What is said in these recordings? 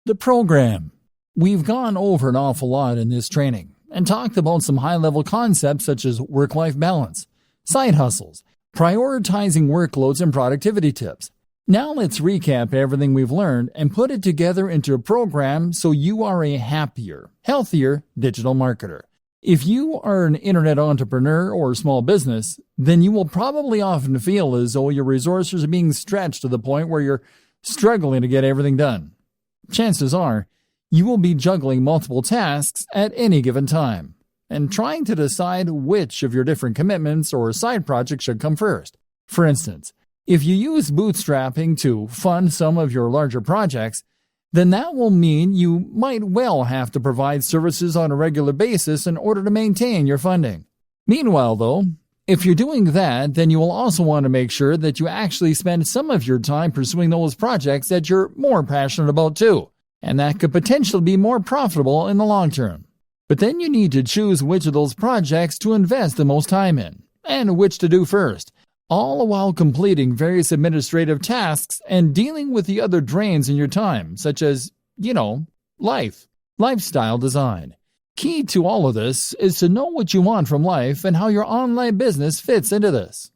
The program. We've gone over an awful lot in this training and talked about some high-level concepts such as work-life balance, side hustles, prioritizing workloads, and productivity tips. Now let's recap everything we've learned and put it together into a program so you are a happier, healthier digital marketer. If you are an internet entrepreneur or small business, then you will probably often feel as though your resources are being stretched to the point where you're struggling to get everything done. Chances are, you will be juggling multiple tasks at any given time and trying to decide which of your different commitments or side projects should come first. For instance, if you use bootstrapping to fund some of your larger projects, then that will mean you might well have to provide services on a regular basis in order to maintain your funding. Meanwhile, though, if you're doing that, then you will also want to make sure that you actually spend some of your time pursuing those projects that you're more passionate about too, and that could potentially be more profitable in the long term. But then you need to choose which of those projects to invest the most time in, and which to do first, all while completing various administrative tasks and dealing with the other drains in your time, such as, lifestyle design. Key to all of this is to know what you want from life and how your online business fits into this.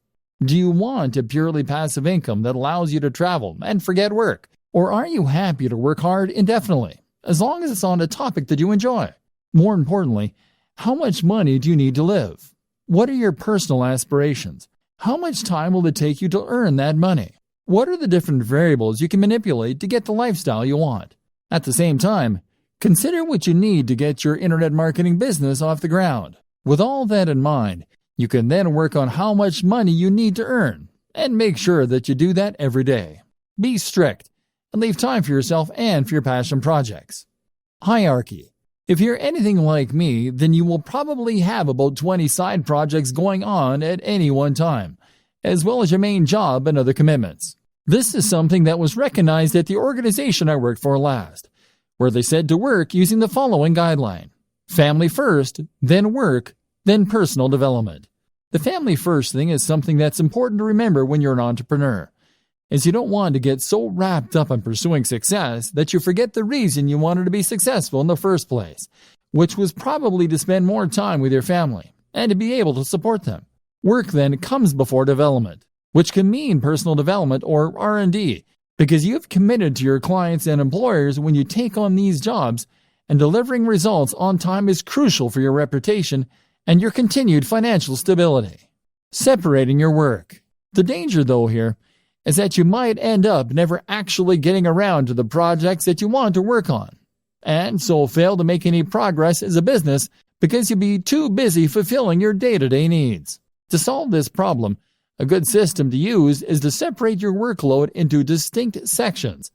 Do you want a purely passive income that allows you to travel and forget work? Or are you happy to work hard indefinitely, as long as it's on a topic that you enjoy? More importantly, how much money do you need to live? What are your personal aspirations? How much time will it take you to earn that money? What are the different variables you can manipulate to get the lifestyle you want? At the same time, consider what you need to get your internet marketing business off the ground. With all that in mind, you can then work on how much money you need to earn, and make sure that you do that every day. Be strict, and leave time for yourself and for your passion projects. Hierarchy. If you're anything like me, then you will probably have about 20 side projects going on at any one time, as well as your main job and other commitments. This is something that was recognized at the organization I worked for last, where they said to work using the following guideline: family first, then work, then personal development. The family first thing is something that's important to remember when you're an entrepreneur, as you don't want to get so wrapped up in pursuing success that you forget the reason you wanted to be successful in the first place, which was probably to spend more time with your family and to be able to support them. Work then comes before development, which can mean personal development or R&D, because you've committed to your clients and employers when you take on these jobs, and delivering results on time is crucial for your reputation and your continued financial stability. Separating your work. The danger, though, here is that you might end up never actually getting around to the projects that you want to work on, and so fail to make any progress as a business because you'll be too busy fulfilling your day-to-day needs. To solve this problem, a good system to use is to separate your workload into distinct sections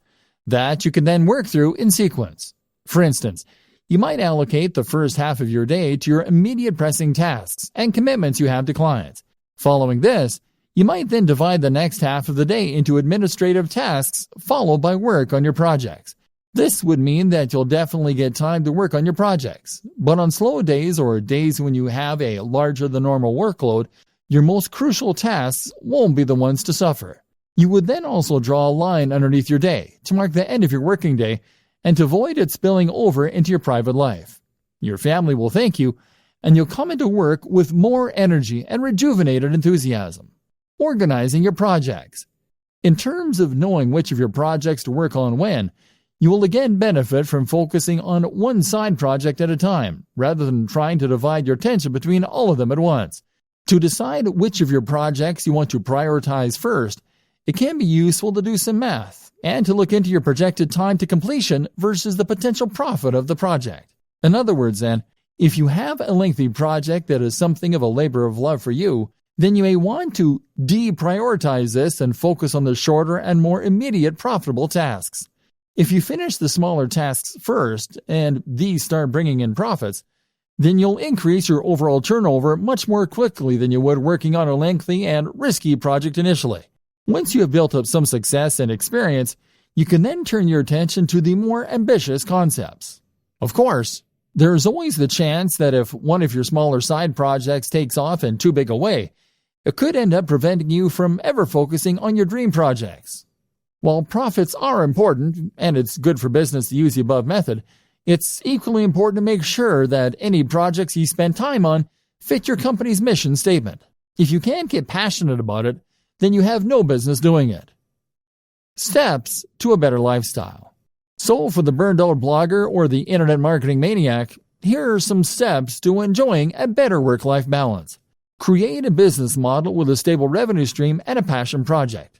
that you can then work through in sequence. For instance, you might allocate the first half of your day to your immediate pressing tasks and commitments you have to clients. Following this, you might then divide the next half of the day into administrative tasks, followed by work on your projects. This would mean that you'll definitely get time to work on your projects, but on slow days or days when you have a larger than normal workload, your most crucial tasks won't be the ones to suffer. You would then also draw a line underneath your day to mark the end of your working day and to avoid it spilling over into your private life. Your family will thank you, and you'll come into work with more energy and rejuvenated enthusiasm. Organizing your projects. In terms of knowing which of your projects to work on when, you will again benefit from focusing on one side project at a time, rather than trying to divide your attention between all of them at once. To decide which of your projects you want to prioritize first, it can be useful to do some math and to look into your projected time to completion versus the potential profit of the project. In other words, then, if you have a lengthy project that is something of a labor of love for you, then you may want to deprioritize this and focus on the shorter and more immediate profitable tasks. If you finish the smaller tasks first and these start bringing in profits, then you'll increase your overall turnover much more quickly than you would working on a lengthy and risky project initially. Once you have built up some success and experience, you can then turn your attention to the more ambitious concepts. Of course, there is always the chance that if one of your smaller side projects takes off in too big a way, it could end up preventing you from ever focusing on your dream projects. While profits are important, and it's good for business to use the above method, it's equally important to make sure that any projects you spend time on fit your company's mission statement. If you can't get passionate about it, then you have no business doing it. Steps to a better lifestyle. So for the burned out blogger or the internet marketing maniac, here are some steps to enjoying a better work-life balance. Create a business model with a stable revenue stream and a passion project.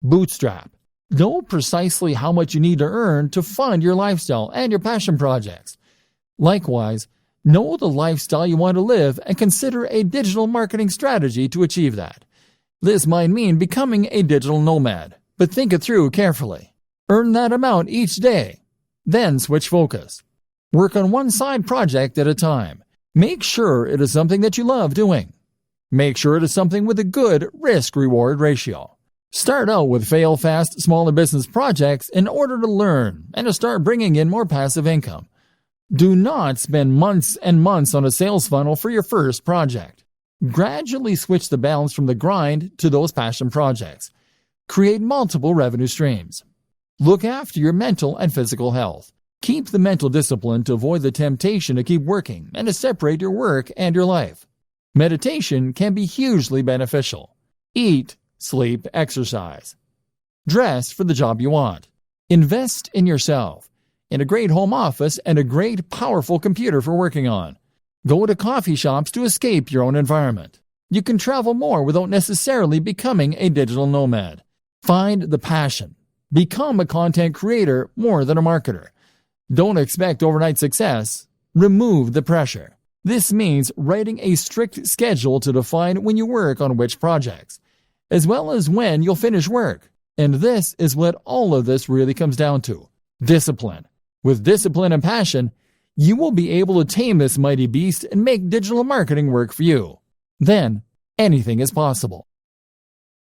Bootstrap. Know precisely how much you need to earn to fund your lifestyle and your passion projects. Likewise, know the lifestyle you want to live and consider a digital marketing strategy to achieve that. This might mean becoming a digital nomad, but think it through carefully. Earn that amount each day. Then switch focus. Work on one side project at a time. Make sure it is something that you love doing. Make sure it is something with a good risk-reward ratio. Start out with fail-fast smaller business projects in order to learn and to start bringing in more passive income. Do not spend months and months on a sales funnel for your first project. Gradually switch the balance from the grind to those passion projects. Create multiple revenue streams. Look after your mental and physical health. Keep the mental discipline to avoid the temptation to keep working and to separate your work and your life. Meditation can be hugely beneficial. Eat, sleep, exercise. Dress for the job you want. Invest in yourself, in a great home office and a great, powerful computer for working on. Go to coffee shops to escape your own environment. You can travel more without necessarily becoming a digital nomad. Find the passion. Become a content creator more than a marketer. Don't expect overnight success. Remove the pressure. This means writing a strict schedule to define when you work on which projects, as well as when you'll finish work. And this is what all of this really comes down to. Discipline. With discipline and passion, you will be able to tame this mighty beast and make digital marketing work for you. Then, anything is possible.